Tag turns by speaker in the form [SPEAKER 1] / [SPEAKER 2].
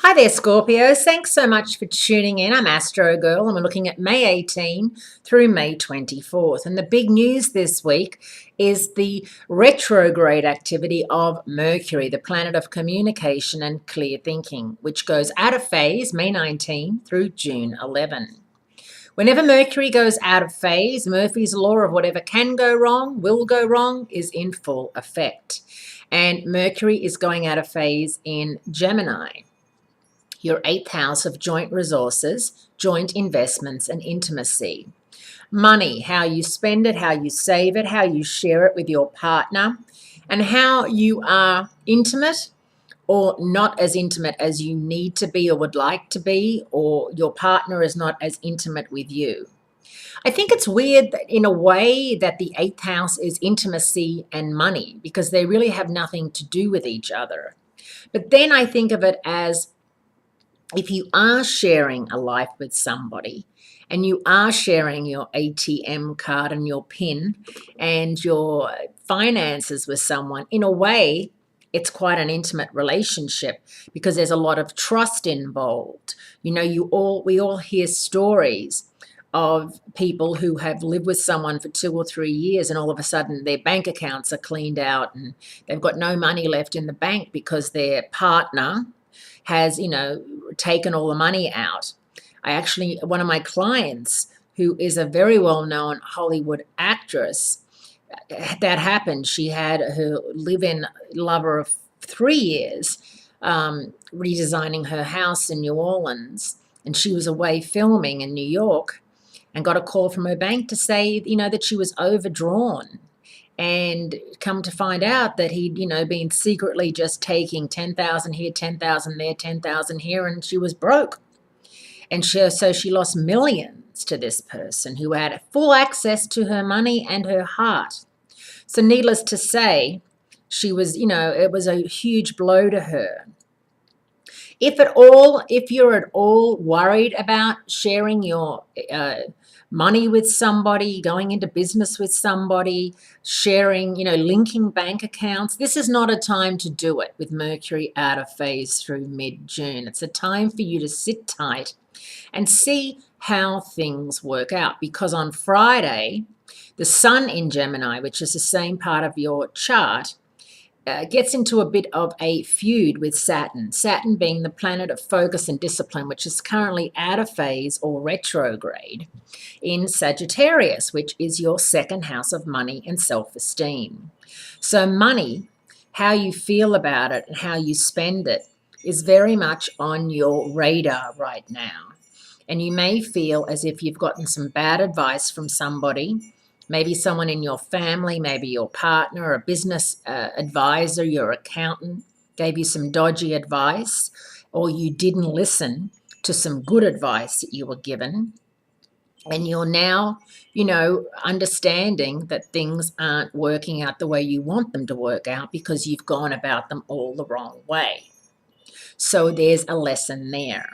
[SPEAKER 1] Hi there, Scorpios. Thanks so much for tuning in. I'm Astrogirl, and we're looking at May 18 through May 24th. And the big news this week is the retrograde activity of Mercury, the planet of communication and clear thinking, which goes out of phase May 19 through June 11. Whenever Mercury goes out of phase, Murphy's law of whatever can go wrong, will go wrong, is in full effect. And Mercury is going out of phase in Gemini, your 8th house of joint resources, joint investments, and intimacy. Money, how you spend it, how you save it, how you share it with your partner, and how you are intimate or not as intimate as you need to be or would like to be, or your partner is not as intimate with you. I think it's weird that in a way that the 8th house is intimacy and money, because they really have nothing to do with each other. But then I think of it as, if you are sharing a life with somebody and you are sharing your ATM card and your PIN and your finances with someone, in a way, it's quite an intimate relationship because there's a lot of trust involved. You know, we all hear stories of people who have lived with someone for 2 or 3 years and all of a sudden their bank accounts are cleaned out and they've got no money left in the bank because their partner has, taken all the money out. One of my clients, who is a very well-known Hollywood actress, that happened. She had her live-in lover of 3 years redesigning her house in New Orleans, and she was away filming in New York and got a call from her bank to say, that she was overdrawn. And come to find out that he'd, been secretly just taking 10,000 here, 10,000 there, 10,000 here, and she was broke. And so she lost millions to this person who had full access to her money and her heart. So needless to say, she was, it was a huge blow to her. If you're at all worried about sharing your money with somebody, going into business with somebody, sharing, linking bank accounts, this is not a time to do it with Mercury out of phase through mid-June. It's a time for you to sit tight and see how things work out, because on Friday, the Sun in Gemini, which is the same part of your chart, gets into a bit of a feud with Saturn. Saturn being the planet of focus and discipline, which is currently out of phase or retrograde in Sagittarius, which is your 2nd house of money and self-esteem. So money, how you feel about it and how you spend it, is very much on your radar right now. And you may feel as if you've gotten some bad advice from somebody, maybe someone in your family, maybe your partner, a business advisor, your accountant gave you some dodgy advice, or you didn't listen to some good advice that you were given. And you're now, understanding that things aren't working out the way you want them to work out because you've gone about them all the wrong way. So there's a lesson there.